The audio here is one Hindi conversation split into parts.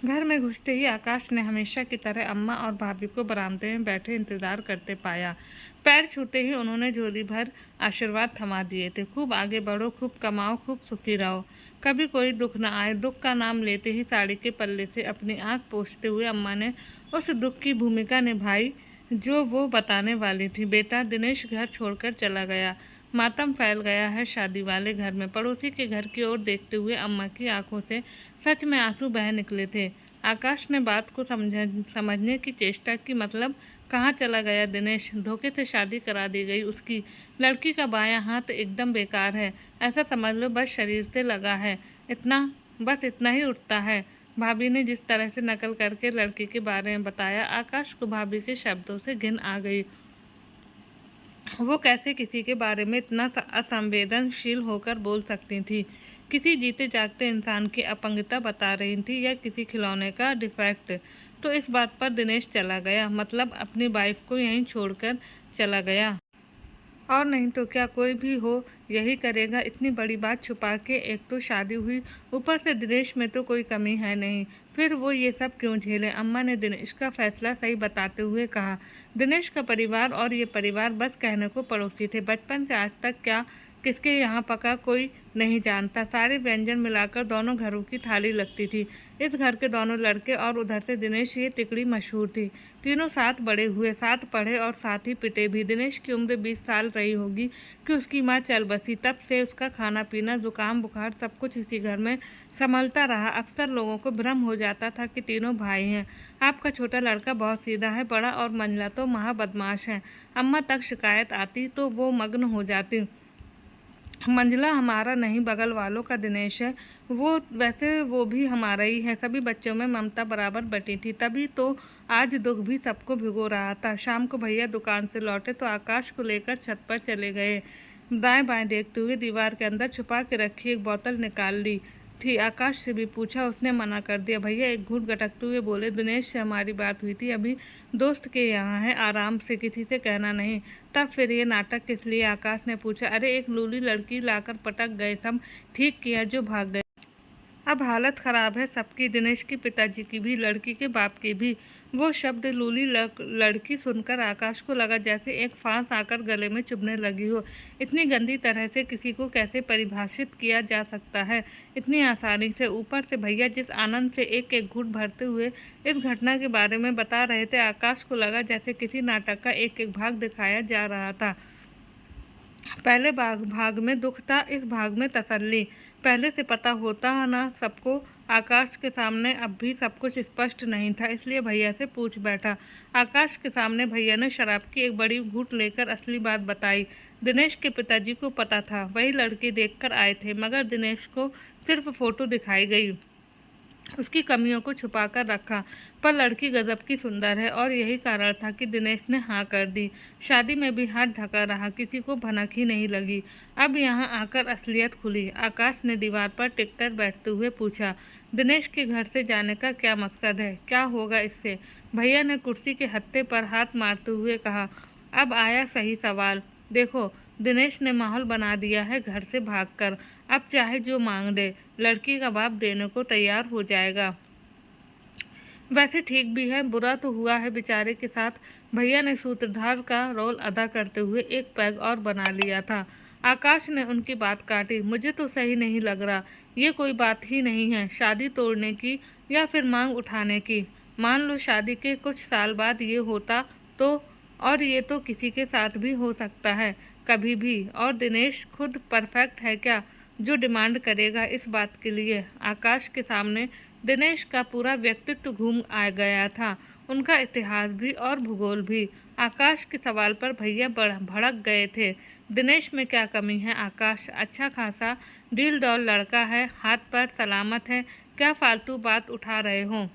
घर में घुसते ही आकाश ने हमेशा की तरह अम्मा और भाभी को बरामदे में बैठे इंतजार करते पाया। पैर छूते ही उन्होंने झोली भर आशीर्वाद थमा दिए थे। खूब आगे बढ़ो, खूब कमाओ, खूब सुखी रहो, कभी कोई दुख न आए। दुख का नाम लेते ही साड़ी के पल्ले से अपनी आंख पोंछते हुए अम्मा ने उस दुख की भूमिका निभाई जो वो बताने वाली थी। बेटा, दिनेश घर छोड़कर चला गया। मातम फैल गया है शादी वाले घर में। पड़ोसी के घर की ओर देखते हुए अम्मा की आंखों से सच में आंसू बह निकले थे। आकाश ने बात को समझने की चेष्टा की। मतलब, कहाँ चला गया दिनेश? धोखे से शादी करा दी गई उसकी। लड़की का बायां हाथ एकदम बेकार है, ऐसा समझ लो, बस शरीर से लगा है, इतना, बस इतना ही उठता है। भाभी ने जिस तरह से नकल करके लड़की के बारे में बताया, आकाश को भाभी के शब्दों से घिन आ गई। वो कैसे किसी के बारे में इतना असंवेदनशील होकर बोल सकती थी? किसी जीते जागते इंसान की अपंगता बता रही थी या किसी खिलौने का डिफेक्ट? तो इस बात पर दिनेश चला गया, मतलब अपनी वाइफ को यहीं छोड़कर चला गया। और नहीं तो क्या, कोई भी हो यही करेगा। इतनी बड़ी बात छुपा के, एक तो शादी हुई, ऊपर से दिनेश में तो कोई कमी है नहीं, फिर वो ये सब क्यों झेले? अम्मा ने दिनेश का फैसला सही बताते हुए कहा। दिनेश का परिवार और ये परिवार बस कहने को पड़ोसी थे। बचपन से आज तक क्या किसके यहाँ पका कोई नहीं जानता। सारे व्यंजन मिलाकर दोनों घरों की थाली लगती थी। इस घर के दोनों लड़के और उधर से दिनेश, ये तिकड़ी मशहूर थी। तीनों साथ बड़े हुए, साथ पढ़े और साथ ही पिटे भी। दिनेश की उम्र 20 साल रही होगी कि उसकी माँ चल बसी। तब से उसका खाना पीना, जुकाम बुखार सब कुछ इसी घर में संभलता रहा। अक्सर लोगों को भ्रम हो जाता था कि तीनों भाई हैं। आपका छोटा लड़का बहुत सीधा है, बड़ा और मंझला तो महा बदमाश है। अम्मा तक शिकायत आती तो वो मग्न हो जाती। मंझला हमारा नहीं, बगल वालों का दिनेश है। वो वैसे वो भी हमारा ही है। सभी बच्चों में ममता बराबर बटी थी, तभी तो आज दुख भी सबको भिगो रहा था। शाम को भैया दुकान से लौटे तो आकाश को लेकर छत पर चले गए। दाएं बाएं देखते हुए दीवार के अंदर छुपा के रखी एक बोतल निकाल ली थी। आकाश से भी पूछा, उसने मना कर दिया। भैया एक घूंट गटकते हुए बोले, दिनेश से हमारी बात हुई थी, अभी दोस्त के यहाँ है, आराम से, किसी से कहना नहीं। तब फिर ये नाटक किस लिए? आकाश ने पूछा। अरे एक लूली लड़की लाकर पटक गए, सब ठीक किया जो भाग गए। अब हालत खराब है सबकी, दिनेश के पिताजी की भी, लड़की के बाप की भी। वो शब्द लूली लड़की सुनकर आकाश को लगा जैसे एक फांस आकर गले में चुभने लगी हो। इतनी गंदी तरह से किसी को कैसे परिभाषित किया जा सकता है इतनी आसानी से? ऊपर से भैया जिस आनंद से एक एक घूंट भरते हुए इस घटना के बारे में बता रहे थे, आकाश को लगा जैसे किसी नाटक का एक एक भाग दिखाया जा रहा था। पहले भाग में दुख था, इस भाग में तसल्ली। पहले से पता होता ना सबको। आकाश के सामने अब भी सब कुछ स्पष्ट नहीं था, इसलिए भैया से पूछ बैठा। आकाश के सामने भैया ने शराब की एक बड़ी घूंट लेकर असली बात बताई। दिनेश के पिताजी को पता था, वही लड़की देखकर आए थे, मगर दिनेश को सिर्फ फोटो दिखाई गई, उसकी कमियों को छुपाकर रखा। पर लड़की गजब की सुंदर है और यही कारण था कि दिनेश ने हाँ कर दी। शादी में भी हाथ ढका रहा, किसी को भनक ही नहीं लगी। अब यहाँ आकर असलियत खुली। आकाश ने दीवार पर टिककर बैठते हुए पूछा, दिनेश के घर से जाने का क्या मकसद है? क्या होगा इससे? भैया ने कुर्सी के हत्थे पर हाथ मारते हुए कहा, अब आया सही सवाल। देखो, दिनेश ने माहौल बना दिया है घर से भागकर। अब चाहे जो मांग दे, लड़की का बाप देने को तैयार हो जाएगा। वैसे ठीक भी है, बुरा तो हुआ है बेचारे के साथ। भैया ने सूत्रधार का रोल अदा करते हुए एक पैग और बना लिया था। आकाश ने उनकी बात काटी, मुझे तो सही नहीं लग रहा। ये कोई बात ही नहीं है शादी तोड़ने की या फिर मांग उठाने की। मान लो शादी के कुछ साल बाद ये होता तो, और ये तो किसी के साथ भी हो सकता है कभी भी। और दिनेश खुद परफेक्ट है क्या जो डिमांड करेगा इस बात के लिए? आकाश के सामने दिनेश का पूरा व्यक्तित्व घूम आ गया था, उनका इतिहास भी और भूगोल भी। आकाश के सवाल पर भैया भड़क गए थे। दिनेश में क्या कमी है आकाश? अच्छा खासा डील डॉल लड़का है, हाथ पर सलामत है, क्या फालतू बात उठा रहे हो?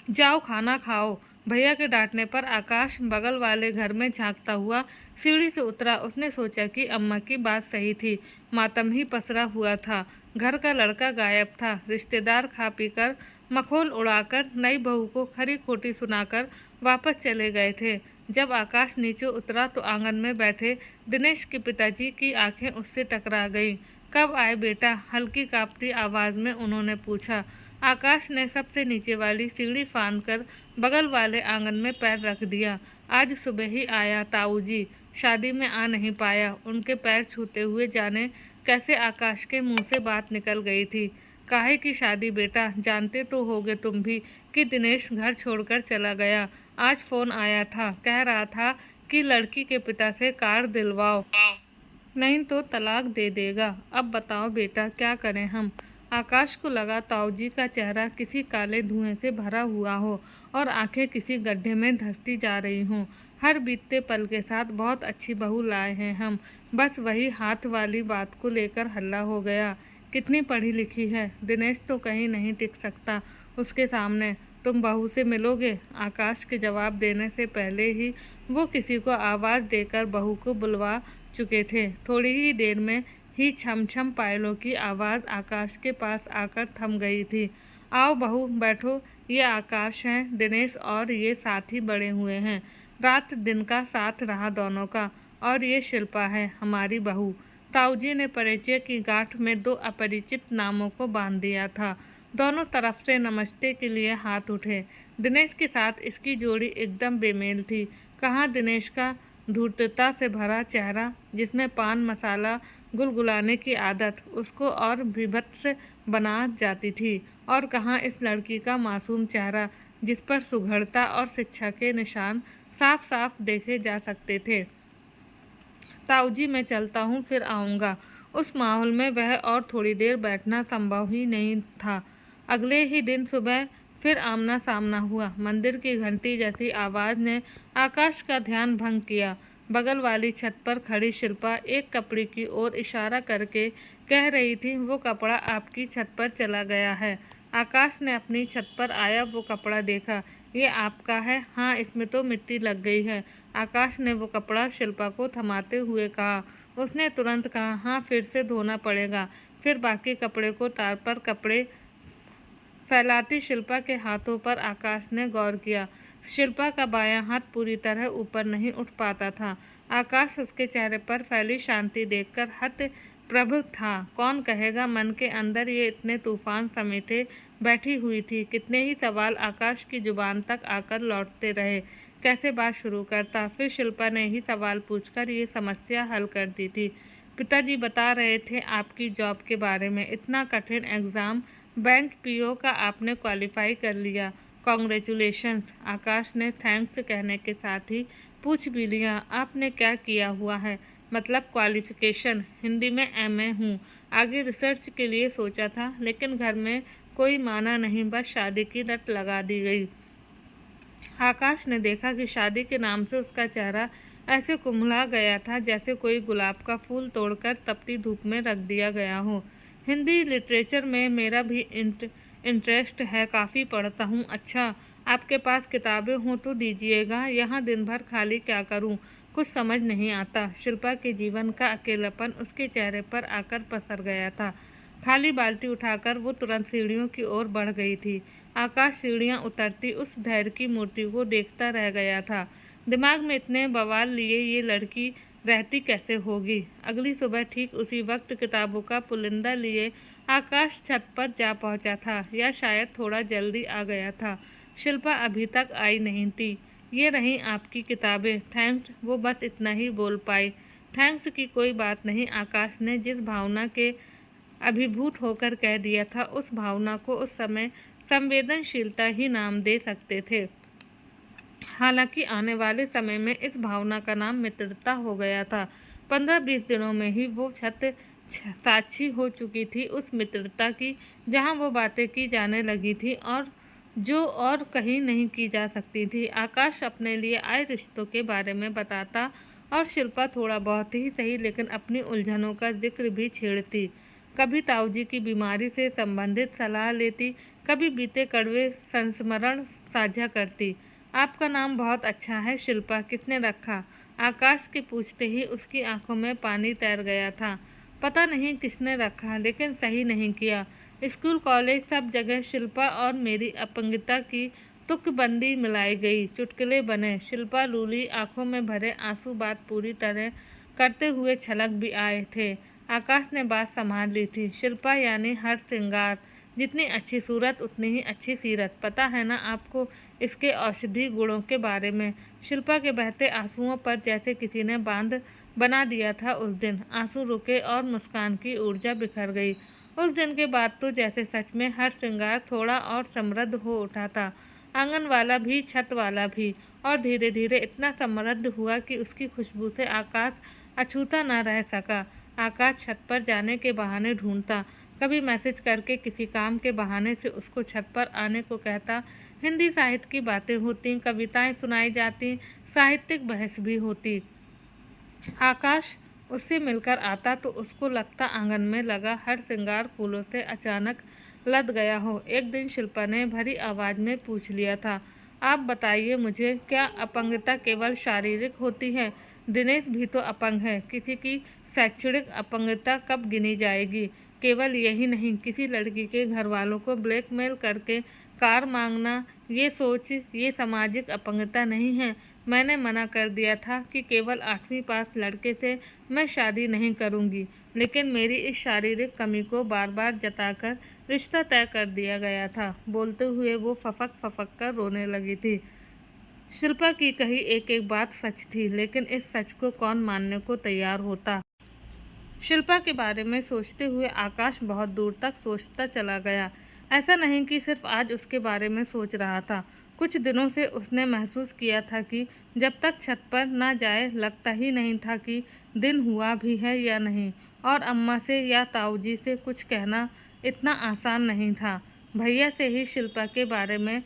जाओ खाना खाओ। भैया के डांटने पर आकाश बगल वाले घर में झांकता हुआ सीढ़ी से उतरा। उसने सोचा कि अम्मा की बात सही थी, मातम ही पसरा हुआ था। घर का लड़का गायब था, रिश्तेदार खा पीकर मखौल उड़ाकर नई बहू को खरी खोटी सुनाकर वापस चले गए थे। जब आकाश नीचे उतरा तो आंगन में बैठे दिनेश के पिताजी की आंखें उससे टकरा गईं। कब आए बेटा? हल्की कांपती आवाज़ में उन्होंने पूछा। आकाश ने सबसे नीचे वाली सीढ़ी फांद कर बगल वाले आंगन में पैर रख दिया। आज सुबह ही आया ताऊ जी, शादी में आ नहीं पाया। उनके पैर छूते हुए जाने कैसे आकाश के मुंह से बात निकल गई थी। काहे की शादी बेटा, जानते तो होगे तुम भी कि दिनेश घर छोड़कर चला गया। आज फोन आया था, कह रहा था कि लड़की के पिता से कार दिलवाओ, नहीं तो तलाक दे देगा। अब बताओ बेटा क्या करें हम। आकाश को लगा ताऊजी का चेहरा किसी काले धुएं से भरा हुआ हो और आंखें किसी गड्ढे में धंसती जा रही हों। हर बीतते पल के साथ बहुत अच्छी बहू लाए हैं हम, बस वही हाथ वाली बात को लेकर हल्ला हो गया। कितनी पढ़ी लिखी है, दिनेश तो कहीं नहीं टिक सकता उसके सामने। तुम बहू से मिलोगे? आकाश के जवाब देने से पहले ही वो किसी को आवाज़ देकर बहू को बुलवा चुके थे। थोड़ी ही देर में ही छम छम पायलों की आवाज़ आकाश के पास आकर थम गई थी। आओ बहू बैठो, ये आकाश हैं, दिनेश और ये साथ ही बड़े हुए हैं। रात दिन का साथ रहा दोनों का। और ये शिल्पा है हमारी बहू। ताऊजी ने परिचय की गांठ में दो अपरिचित नामों को बांध दिया था। दोनों तरफ से नमस्ते के लिए हाथ उठे। दिनेश के साथ इसकी जोड़ी एकदम बेमेल थी। कहाँ दिनेश का धूर्तता से भरा चेहरा, जिसमें पान मसाला गुलगुलाने की आदत उसको और भीभत्स बना जाती थी, और कहाँ इस लड़की का मासूम चेहरा जिस पर सुघड़ता और शिक्षा के निशान साफ साफ देखे जा सकते थे। ताऊजी मैं चलता हूँ, फिर आऊँगा। उस माहौल में वह और थोड़ी देर बैठना संभव ही नहीं था। अगले ही दिन सुबह फिर आमना सामना हुआ। मंदिर की घंटी जैसी आवाज़ ने आकाश का ध्यान भंग किया। बगल वाली छत पर खड़ी शिल्पा एक कपड़े की ओर इशारा करके कह रही थी, वो कपड़ा आपकी छत पर चला गया है। आकाश ने अपनी छत पर आया वो कपड़ा देखा। ये आपका है? हाँ, इसमें तो मिट्टी लग गई है। आकाश ने वो कपड़ा शिल्पा को थमाते हुए कहा। उसने तुरंत कहा, हाँ फिर से धोना पड़ेगा। फिर बाकी कपड़े को तार पर कपड़े फैलाती शिल्पा के हाथों पर आकाश ने गौर किया। शिल्पा का बायां हाथ पूरी तरह ऊपर नहीं उठ पाता था। आकाश उसके चेहरे पर फैली शांति देखकर हतप्रभ था। कौन कहेगा मन के अंदर ये इतने तूफान समेटे बैठी हुई थी। कितने ही सवाल आकाश की जुबान तक आकर लौटते रहे। कैसे बात शुरू करता? फिर शिल्पा ने ही सवाल पूछकर ये समस्या हल कर दी थी। पिताजी बता रहे थे आपकी जॉब के बारे में। इतना कठिन एग्ज़ाम, बैंक पीओ का आपने क्वालिफाई कर लिया, कॉन्ग्रेचुलेशंस। आकाश ने थैंक्स कहने के साथ ही पूछ भी लिया, आपने क्या किया हुआ है? मतलब क्वालिफिकेशन? हिंदी में एमए हूँ। आगे रिसर्च के लिए सोचा था, लेकिन घर में कोई माना नहीं, बस शादी की रट लगा दी गई। आकाश ने देखा कि शादी के नाम से उसका चेहरा ऐसे कुम्हला गया था जैसे कोई गुलाब का फूल तोड़कर तपती धूप में रख दिया गया हो। हिंदी लिटरेचर में मेरा भी इंटरेस्ट है, काफ़ी पढ़ता हूँ। अच्छा, आपके पास किताबें हों तो दीजिएगा, यहाँ दिन भर खाली क्या करूँ, कुछ समझ नहीं आता। शिल्पा के जीवन का अकेलापन उसके चेहरे पर आकर पसर गया था। खाली बाल्टी उठाकर वो तुरंत सीढ़ियों की ओर बढ़ गई थी। आकाश सीढ़ियाँ उतरती उस धैर्य की मूर्ति को देखता रह गया था। दिमाग में इतने बवाल लिए ये लड़की रहती कैसे होगी। अगली सुबह ठीक उसी वक्त किताबों का पुलिंदा लिए आकाश छत पर जा पहुंचा था, या शायद थोड़ा जल्दी आ गया था। शिल्पा अभी तक आई नहीं थी। ये रही आपकी किताबें। थैंक्स, वो बस इतना ही बोल पाई। थैंक्स की कोई बात नहीं। आकाश ने जिस भावना के अभिभूत होकर कह दिया था, उस भावना को उस समय संवेदनशीलता ही नाम दे सकते थे। हालांकि आने वाले समय में इस भावना का नाम मित्रता हो गया था। 15-20 दिनों में ही वो छत साक्षी हो चुकी थी उस मित्रता की, जहां वो बातें की जाने लगी थी और जो और कहीं नहीं की जा सकती थी। आकाश अपने लिए आए रिश्तों के बारे में बताता और शिल्पा थोड़ा बहुत ही सही लेकिन अपनी उलझनों का जिक्र भी छेड़ती। कभी ताऊजी की बीमारी से संबंधित सलाह लेती, कभी बीते कड़वे संस्मरण साझा करती। आपका नाम बहुत अच्छा है शिल्पा, किसने रखा? आकाश के पूछते ही उसकी आंखों में पानी तैर गया था। पता नहीं किसने रखा, लेकिन सही नहीं किया। स्कूल कॉलेज सब जगह शिल्पा और मेरी अपंगता की तुकबंदी मिलाई गई, चुटकुले बने। शिल्पा लूली आंखों में भरे आंसू बात पूरी तरह करते हुए छलक भी आए थे। आकाश ने बात संभाल ली थी। शिल्पा यानी हर श्रृंगार, जितनी अच्छी सूरत उतनी ही अच्छी सीरत। पता है ना आपको इसके औषधि गुणों के बारे में। शिल्पा के बहते आंसुओं पर जैसे किसी ने बांध बना दिया था उस दिन। आंसू रुके और मुस्कान की ऊर्जा बिखर गई। उस दिन के बाद तो जैसे सच में हर श्रृंगार थोड़ा और समृद्ध हो उठा था। आंगन वाला भी, छत वाला भी, और धीरे धीरे इतना समृद्ध हुआ कि उसकी खुशबू से आकाश अछूता न रह सका। आकाश छत पर जाने के बहाने ढूंढता, कभी मैसेज करके, किसी काम के बहाने से उसको छत पर आने को कहता। हिंदी साहित्य की बातें होती, कविताएं सुनाई जाती, साहित्यिक बहस भी होती। आकाश उससे मिलकर आता तो उसको लगता आंगन में लगा हर श्रृंगार फूलों से अचानक लद गया हो। एक दिन शिल्पा ने भरी आवाज में पूछ लिया था, आप बताइए मुझे, क्या अपंगता केवल शारीरिक होती है? दिनेश भी तो अपंग है। किसी की शैक्षणिक अपंगता कब गिनी जाएगी? केवल यही नहीं, किसी लड़की के घर वालों को ब्लैकमेल करके कार मांगना, ये सोच, ये सामाजिक अपंगता नहीं है। मैंने मना कर दिया था कि केवल 8वीं पास लड़के से मैं शादी नहीं करूंगी, लेकिन मेरी इस शारीरिक कमी को बार बार जताकर रिश्ता तय कर दिया गया था। बोलते हुए वो फपक कर रोने लगी थी। शिल्पा की कही एक एक बात सच थी, लेकिन इस सच को कौन मानने को तैयार होता। शिल्पा के बारे में सोचते हुए आकाश बहुत दूर तक सोचता चला गया। ऐसा नहीं कि सिर्फ आज उसके बारे में सोच रहा था। कुछ दिनों से उसने महसूस किया था कि जब तक छत पर ना जाए लगता ही नहीं था कि दिन हुआ भी है या नहीं। और अम्मा से या ताऊजी से कुछ कहना इतना आसान नहीं था। भैया से ही शिल्पा के बारे में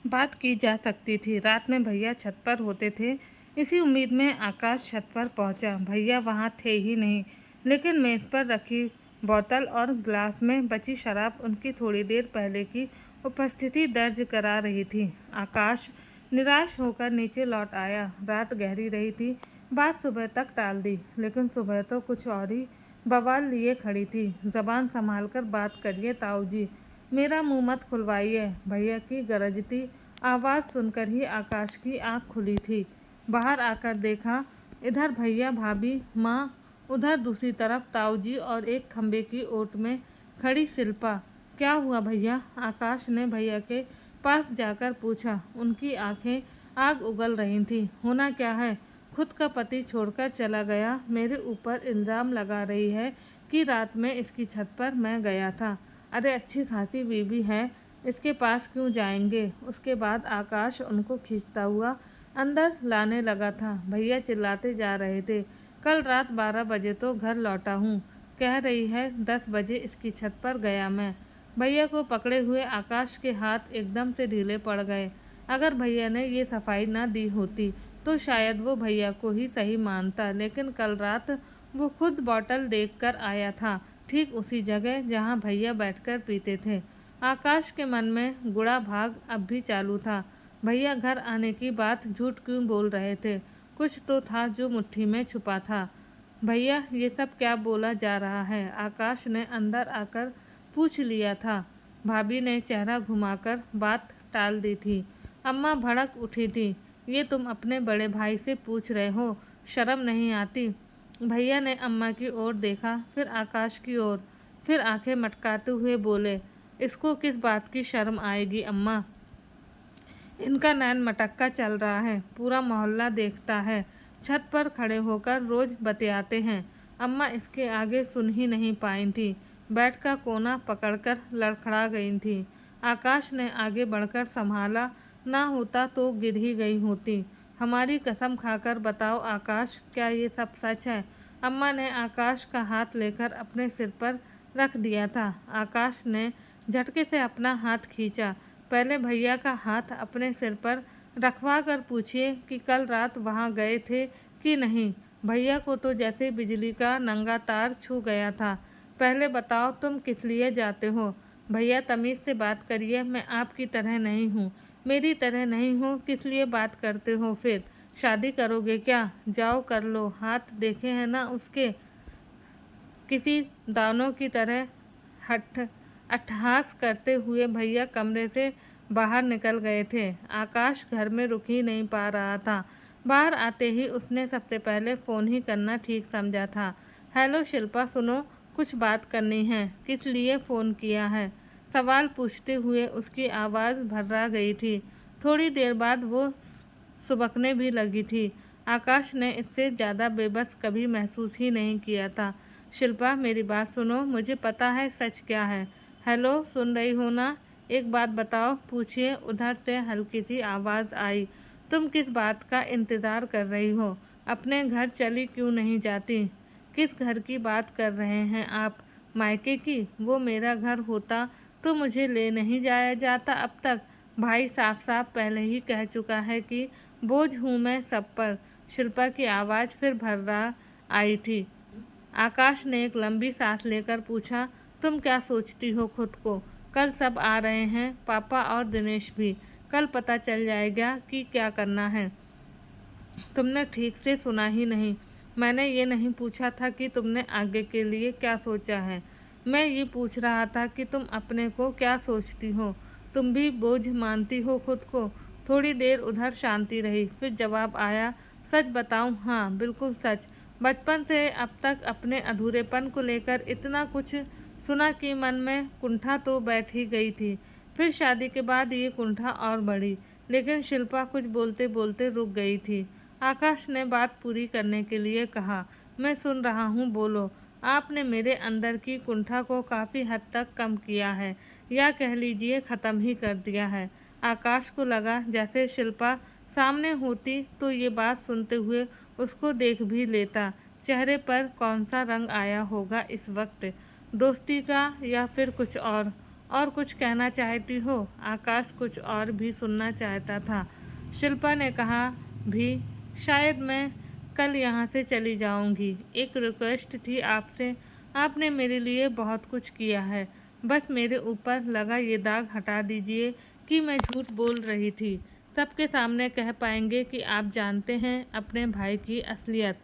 बात की जा सकती थी। रात में भैया छत पर होते थे। इसी उम्मीद में आकाश छत पर पहुंचा। भैया वहां थे ही नहीं, लेकिन मेज पर रखी बोतल और ग्लास में बची शराब उनकी थोड़ी देर पहले की उपस्थिति दर्ज करा रही थी। आकाश निराश होकर नीचे लौट आया। रात गहरी रही थी। बात सुबह तक टाल दी, लेकिन सुबह तो कुछ और ही बवाल लिए खड़ी थी। जबान संभाल कर बात करिए ताऊजी, मेरा मुंह मत खुलवाइए। भैया की गरजती आवाज़ सुनकर ही आकाश की आंख खुली थी। बाहर आकर देखा, इधर भैया, भाभी, माँ, उधर दूसरी तरफ ताऊजी और एक खंबे की ओट में खड़ी शिल्पा। क्या हुआ भैया? आकाश ने भैया के पास जाकर पूछा। उनकी आंखें आग उगल रही थीं। होना क्या है? खुद का पति छोड़कर चला गया, मेरे ऊपर इल्ज़ाम लगा रही है कि रात में इसकी छत पर मैं गया था। अरे अच्छी खासी बीवी है, इसके पास क्यों जाएंगे? उसके बाद आकाश उनको खींचता हुआ अंदर लाने लगा था। भैया चिल्लाते जा रहे थे, कल रात 12 बजे तो घर लौटा हूँ, कह रही है 10 बजे इसकी छत पर गया मैं। भैया को पकड़े हुए आकाश के हाथ एकदम से ढीले पड़ गए। अगर भैया ने ये सफाई ना दी होती तो शायद वो भैया को ही सही मानता, लेकिन कल रात वो खुद बॉटल देखकर आया था, ठीक उसी जगह जहाँ भैया बैठकर पीते थे। आकाश के मन में गुड़ा भाग अब भी चालू था। भैया घर आने की बात झूठ क्यों बोल रहे थे? कुछ तो था जो मुट्ठी में छुपा था। भैया ये सब क्या बोला जा रहा है? आकाश ने अंदर आकर पूछ लिया था। भाभी ने चेहरा घुमाकर बात टाल दी थी। अम्मा भड़क उठी थी। ये तुम अपने बड़े भाई से पूछ रहे हो, शर्म नहीं आती? भैया ने अम्मा की ओर देखा, फिर आकाश की ओर, फिर आंखें मटकाते हुए बोले, इसको किस बात की शर्म आएगी अम्मा? इनका नैन मटक्का चल रहा है, पूरा मोहल्ला देखता है, छत पर खड़े होकर रोज बतियाते हैं। अम्मा इसके आगे सुन ही नहीं पाई थी, बेड का कोना पकड़कर लड़खड़ा गई थी। आकाश ने आगे बढ़कर संभाला ना होता तो गिर ही गई होती। हमारी कसम खाकर बताओ आकाश, क्या ये सब सच है? अम्मा ने आकाश का हाथ लेकर अपने सिर पर रख दिया था। आकाश ने झटके से अपना हाथ खींचा। पहले भैया का हाथ अपने सिर पर रखवा कर पूछिए कि कल रात वहाँ गए थे कि नहीं। भैया को तो जैसे बिजली का नंगा तार छू गया था। पहले बताओ तुम किस लिए जाते हो? भैया तमीज़ से बात करिए, मैं आपकी तरह नहीं हूँ, मेरी तरह नहीं हो, किस लिए बात करते हो फिर? शादी करोगे क्या? जाओ कर लो, हाथ देखे हैं ना उसके। किसी दानों की तरह अट्टहास करते हुए भैया कमरे से बाहर निकल गए थे। आकाश घर में रुक ही नहीं पा रहा था। बाहर आते ही उसने सबसे पहले फ़ोन ही करना ठीक समझा था। हेलो शिल्पा, सुनो, कुछ बात करनी है। किस लिए फ़ोन किया है? सवाल पूछते हुए उसकी आवाज़ भर्रा गई थी। थोड़ी देर बाद वो सुबकने भी लगी थी। आकाश ने इससे ज़्यादा बेबस कभी महसूस ही नहीं किया था। शिल्पा, मेरी बात सुनो, मुझे पता है सच क्या है। हेलो, सुन रही हो ना? एक बात बताओ, पूछिए, उधर से हल्की सी आवाज़ आई। तुम किस बात का इंतज़ार कर रही हो? अपने घर चली क्यों नहीं जाती? किस घर की बात कर रहे हैं आप? मायके की? वो मेरा घर होता तो मुझे ले नहीं जाया जाता अब तक। भाई साफ साफ पहले ही कह चुका है कि बोझ हूँ मैं सब पर। शिल्पा की आवाज़ फिर भर्रा आई थी। आकाश ने एक लंबी सांस लेकर पूछा, तुम क्या सोचती हो खुद को? कल सब आ रहे हैं, पापा और दिनेश भी। कल पता चल जाएगा कि क्या करना है। तुमने ठीक से सुना ही नहीं। मैंने ये नहीं पूछा था कि तुमने आगे के लिए क्या सोचा है। मैं ये पूछ रहा था कि तुम अपने को क्या सोचती हो। तुम भी बोझ मानती हो खुद को? थोड़ी देर उधर शांति रही, फिर जवाब आया, सच बताऊं? हाँ, बिल्कुल सच। बचपन से अब तक अपने अधूरेपन को लेकर इतना कुछ सुना कि मन में कुंठा तो बैठ ही गई थी। फिर शादी के बाद ये कुंठा और बढ़ी। लेकिन शिल्पा कुछ बोलते बोलते रुक गई थी। आकाश ने बात पूरी करने के लिए कहा, मैं सुन रहा हूँ, बोलो। आपने मेरे अंदर की कुंठा को काफ़ी हद तक कम किया है, या कह लीजिए ख़त्म ही कर दिया है। आकाश को लगा जैसे शिल्पा सामने होती तो ये बात सुनते हुए उसको देख भी लेता। चेहरे पर कौन सा रंग आया होगा इस वक्त? दोस्ती का या फिर कुछ और कुछ कहना चाहती हो? आकाश कुछ और भी सुनना चाहता था। शिल्पा ने कहा, भी शायद मैं कल यहाँ से चली जाऊँगी। एक रिक्वेस्ट थी आपसे। आपने मेरे लिए बहुत कुछ किया है, बस मेरे ऊपर लगा ये दाग हटा दीजिए कि मैं झूठ बोल रही थी। सबके सामने कह पाएंगे कि आप जानते हैं अपने भाई की असलियत।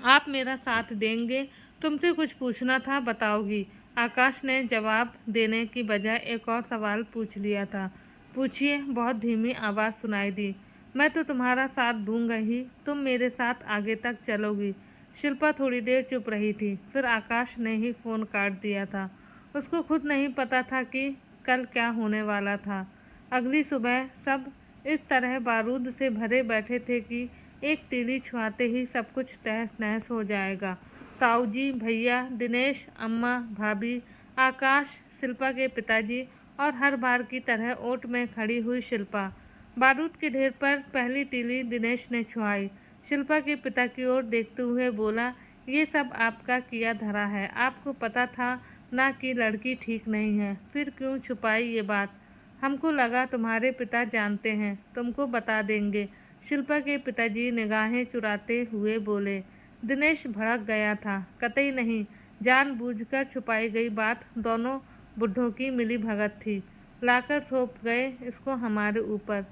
आप मेरा साथ देंगे? तुमसे कुछ पूछना था, बताओगी? आकाश ने जवाब देने की बजाय एक और सवाल पूछ लिया था। पूछिए, बहुत धीमी आवाज़ सुनाई दी। मैं तो तुम्हारा साथ दूंगा ही, तुम मेरे साथ आगे तक चलोगी? शिल्पा थोड़ी देर चुप रही थी, फिर आकाश ने ही फ़ोन काट दिया था। उसको खुद नहीं पता था कि कल क्या होने वाला था। अगली सुबह सब इस तरह बारूद से भरे बैठे थे कि एक तीली छुआते ही सब कुछ तहस नहस हो जाएगा। ताऊजी, भैया, दिनेश, अम्मा, भाभी, आकाश, शिल्पा के पिताजी और हर बार की तरह ओट में खड़ी हुई शिल्पा। बारूद के ढेर पर पहली तीली दिनेश ने छुआई। शिल्पा के पिता की ओर देखते हुए बोला, ये सब आपका किया धरा है। आपको पता था ना कि लड़की ठीक नहीं है, फिर क्यों छुपाई ये बात? हमको लगा तुम्हारे पिता जानते हैं, तुमको बता देंगे। शिल्पा के पिताजी निगाहें चुराते हुए बोले। दिनेश भड़क गया था। कतई नहीं, जानबूझकर छुपाई गई बात दोनों बुढ़ों की मिली भगत थी। लाकर थोप गए इसको हमारे ऊपर।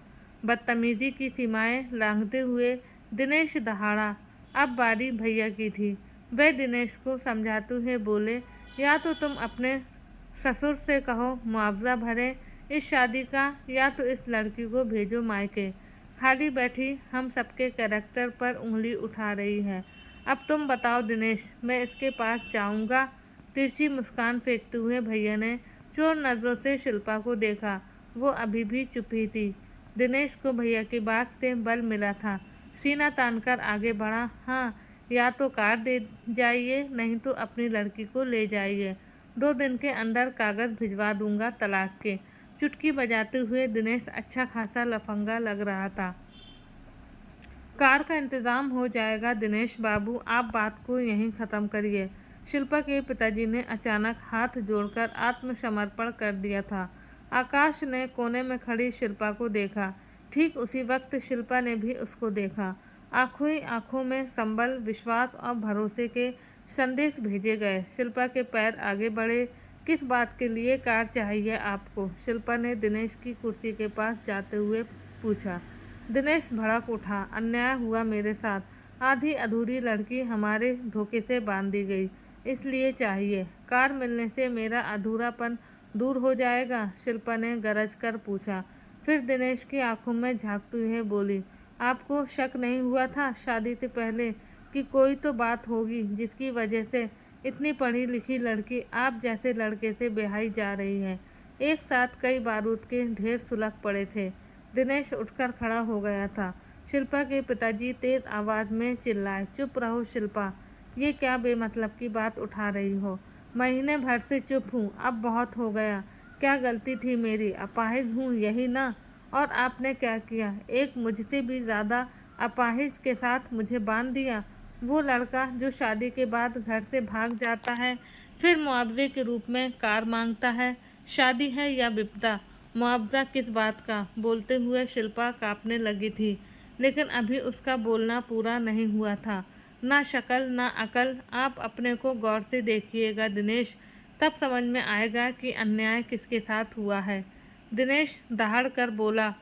बदतमीजी की सीमाएं लांघते हुए दिनेश दहाड़ा। अब बारी भैया की थी। वे दिनेश को समझाते हुए बोले, या तो तुम अपने ससुर से कहो मुआवजा भरे इस शादी का, या तो इस लड़की को भेजो मायके। खाली बैठी हम सबके कैरेक्टर पर उंगली उठा रही है। अब तुम बताओ दिनेश, मैं इसके पास जाऊंगा? तिरछी मुस्कान फेंकते हुए भैया ने चोर नज़रों से शिल्पा को देखा। वो अभी भी चुप ही थी। दिनेश को भैया की बात से बल मिला था। सीना तानकर आगे बढ़ा। हाँ, या तो कार दे जाइए, नहीं तो अपनी लड़की को ले जाइए। 2 दिन के अंदर कागज़ भिजवा दूंगा तलाक के। चुटकी बजाते हुए दिनेश अच्छा खासा लफंगा लग रहा था। कार का इंतज़ाम हो जाएगा दिनेश बाबू, आप बात को यहीं ख़त्म करिए। शिल्पा के पिताजी ने अचानक हाथ जोड़कर आत्मसमर्पण कर दिया था। आकाश ने कोने में खड़ी शिल्पा को देखा। ठीक उसी वक्त शिल्पा ने भी उसको देखा। आंखों ही आंखों में संबल, विश्वास और भरोसे के संदेश भेजे गए। शिल्पा के पैर आगे बढ़े। किस बात के लिए कार चाहिए आपको? शिल्पा ने दिनेश की कुर्सी के पास जाते हुए पूछा। दिनेश भड़क उठा। अन्याय हुआ मेरे साथ। आधी अधूरी लड़की हमारे धोखे से बांध दी गई, इसलिए चाहिए। कार मिलने से मेरा अधूरापन दूर हो जाएगा? शिल्पा ने गरज कर पूछा। फिर दिनेश की आंखों में झांकते हुए बोली, आपको शक नहीं हुआ था शादी से पहले कि कोई तो बात होगी जिसकी वजह से इतनी पढ़ी लिखी लड़की आप जैसे लड़के से ब्याही जा रही है। एक साथ कई बारूद के ढेर सुलग पड़े थे। दिनेश उठकर खड़ा हो गया था। शिल्पा के पिताजी तेज आवाज में चिल्लाए, चुप रहो शिल्पा, ये क्या बेमतलब की बात उठा रही हो? महीने भर से चुप हूँ, अब बहुत हो गया। क्या गलती थी मेरी? अपाहिज हूँ यही ना? और आपने क्या किया? एक मुझसे भी ज़्यादा अपाहिज के साथ मुझे बांध दिया। वो लड़का जो शादी के बाद घर से भाग जाता है, फिर मुआवजे के रूप में कार मांगता है। शादी है या विपदा? मुआवजा किस बात का? बोलते हुए शिल्पा कांपने लगी थी, लेकिन अभी उसका बोलना पूरा नहीं हुआ था। ना शक्ल ना अकल। आप अपने को गौर से देखिएगा दिनेश, तब समझ में आएगा कि अन्याय किसके साथ हुआ है। दिनेश दहाड़ कर बोला,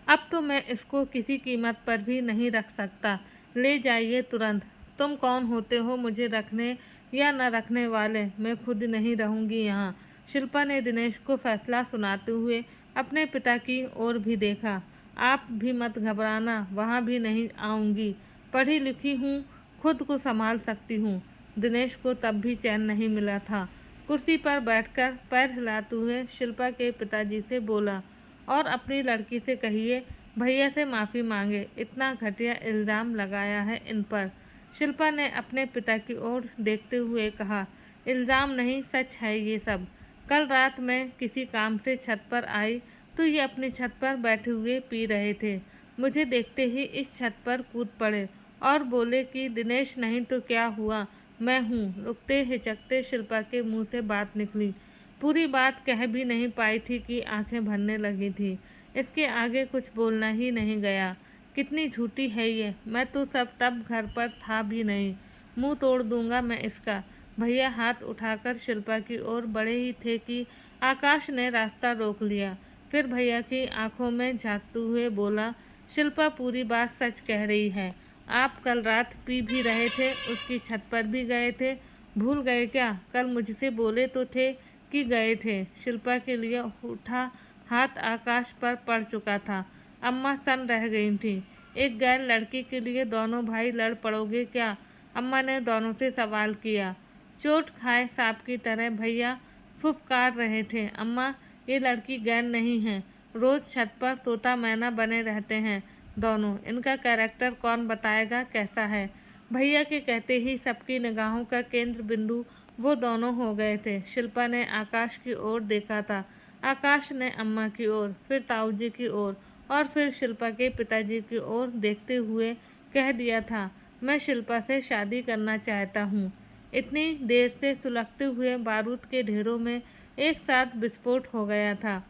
अब तो मैं इसको किसी कीमत पर भी नहीं रख सकता। ले जाइए तुरंत। तुम कौन होते हो मुझे रखने या न रखने वाले? मैं खुद नहीं रहूँगी यहाँ। शिल्पा ने दिनेश को फैसला सुनाते हुए अपने पिता की ओर भी देखा। आप भी मत घबराना, वहाँ भी नहीं आऊँगी। पढ़ी लिखी हूँ, खुद को संभाल सकती हूँ। दिनेश को तब भी चैन नहीं मिला था। कुर्सी पर बैठकर पैर हिलाते हुए शिल्पा के पिताजी से बोला, और अपनी लड़की से कहिए भैया से माफ़ी मांगे, इतना घटिया इल्ज़ाम लगाया है इन पर। शिल्पा ने अपने पिता की ओर देखते हुए कहा, इल्ज़ाम नहीं, सच है ये सब। कल रात मैं किसी काम से छत पर आई तो ये अपनी छत पर बैठे हुए पी रहे थे। मुझे देखते ही इस छत पर कूद पड़े और बोले कि दिनेश नहीं तो क्या हुआ, मैं हूँ। रुकते हिचकते शिल्पा के मुंह से बात निकली। पूरी बात कह भी नहीं पाई थी कि आंखें भरने लगी थी। इसके आगे कुछ बोलना ही नहीं गया। कितनी झूठी है ये, मैं तो सब तब घर पर था भी नहीं। मुंह तोड़ दूंगा मैं इसका। भैया हाथ उठाकर शिल्पा की ओर बढ़े ही थे कि आकाश ने रास्ता रोक लिया। फिर भैया की आंखों में झांकते हुए बोला, शिल्पा पूरी बात सच कह रही है। आप कल रात पी भी रहे थे, उसकी छत पर भी गए थे। भूल गए क्या? कल मुझसे बोले तो थे कि गए थे। शिल्पा के लिए उठा हाथ आकाश पर पड़ चुका था। अम्मा सन रह गई थी। एक गैर लड़की के लिए दोनों भाई लड़ पड़ोगे क्या? अम्मा ने दोनों से सवाल किया। चोट खाए सांप की तरह भैया फुफकार रहे थे। अम्मा, ये लड़की गैर नहीं है। रोज छत पर तोता मैना बने रहते हैं दोनों। इनका कैरेक्टर कौन बताएगा कैसा है? भैया के कहते ही सबकी निगाहों का केंद्र बिंदु वो दोनों हो गए थे। शिल्पा ने आकाश की ओर देखा था, आकाश ने अम्मा की ओर, फिर ताऊजी की ओर और फिर शिल्पा के पिताजी की ओर देखते हुए कह दिया था, मैं शिल्पा से शादी करना चाहता हूँ। इतनी देर से सुलगते हुए बारूद के ढेरों में एक साथ विस्फोट हो गया था।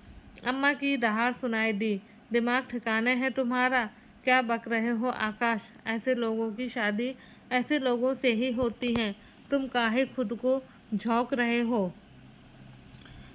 अम्मा की दहाड़ सुनाई दी, दिमाग ठिकाने है तुम्हारा? क्या बक रहे हो आकाश? ऐसे लोगों की शादी ऐसे लोगों से ही होती है। तुम काहे खुद को झोंक रहे हो?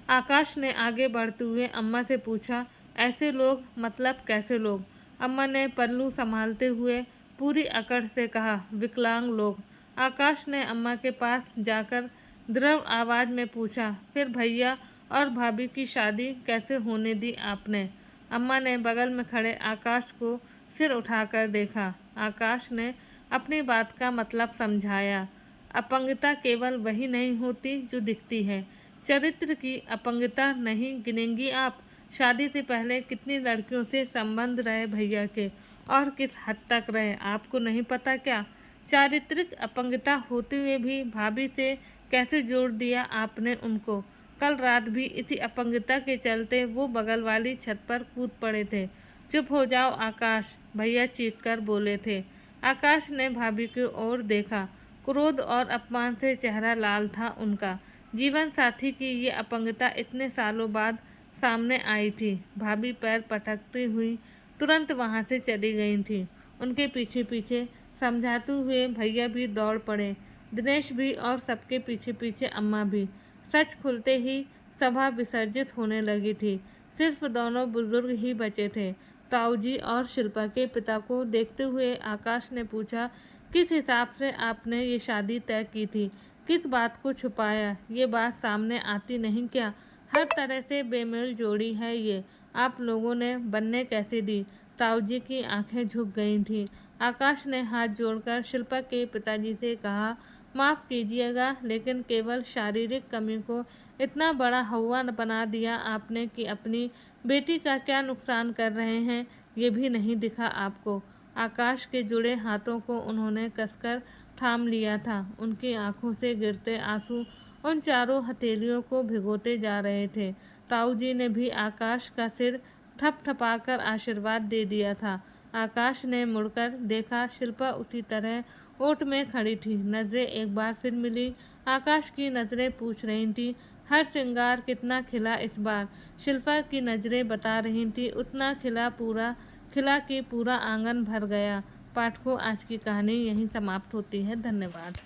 आकाश ने आगे बढ़ते हुए अम्मा से पूछा, ऐसे लोग मतलब कैसे लोग? अम्मा ने पल्लू संभालते हुए पूरी अकड़ से कहा, विकलांग लोग। आकाश ने अम्मा के पास जाकर दृढ़ आवाज़ में पूछा, फिर भैया और भाभी की शादी कैसे होने दी आपने? अम्मा ने बगल में खड़े आकाश को सिर उठाकर देखा। आकाश ने अपनी बात का मतलब समझाया, अपंगता केवल वही नहीं होती जो दिखती है। चरित्र की अपंगता नहीं गिनेंगी आप? शादी से पहले कितनी लड़कियों से संबंध रहे भैया के, और किस हद तक रहे आपको नहीं पता क्या? चारित्रिक अपंगता होते हुए भी भाभी से कैसे जोड़ दिया आपने उनको? कल रात भी इसी अपंगता के चलते वो बगल वाली छत पर कूद पड़े थे। चुप हो जाओ आकाश, भैया चीख कर बोले थे। आकाश ने भाभी की ओर देखा। क्रोध और अपमान से चेहरा लाल था उनका। जीवन साथी की ये अपंगता इतने सालों बाद सामने आई थी। भाभी पैर पटकती हुई तुरंत वहाँ से चली गई थी। उनके पीछे पीछे समझाते हुए भैया भी दौड़ पड़े, दिनेश भी और सबके पीछे पीछे अम्मा भी। सच खुलते ही सभा विसर्जित होने लगी थी। सिर्फ दोनों बुजुर्ग ही बचे थे। ताऊजी और शिल्पा के पिता को देखते हुए आकाश ने पूछा, किस हिसाब से आपने ये शादी तय की थी? किस बात को छुपाया? ये बात सामने आती नहीं क्या? हर तरह से बेमेल जोड़ी है ये। आप लोगों ने बनने कैसे दी? ताऊजी की आंखें झुक गई थीं। आकाश ने हाथ जोड़कर शिल्पा के पिताजी से कहा, माफ़ कीजिएगा, लेकिन केवल शारीरिक कमी को इतना बड़ा हौवा बना दिया आपने कि अपनी बेटी का क्या नुकसान कर रहे हैं ये भी नहीं दिखा आपको। आकाश के जुड़े हाथों को उन्होंने कसकर थाम लिया था। उनकी आंखों से गिरते आंसू उन चारों हथेलियों को भिगोते जा रहे थे। ताऊ जी ने भी आकाश का सिर थपथपाकर आशीर्वाद दे दिया था। आकाश ने मुड़कर देखा, शिल्पा उसी तरह ओट में खड़ी थी। नजरें एक बार फिर मिली। आकाश की नजरें पूछ रही थी, हर श्रृंगार कितना खिला इस बार। शिल्पा की नजरें बता रही थी, उतना खिला कि पूरा आंगन भर गया। पाठकों, आज की कहानी यहीं समाप्त होती है। धन्यवाद।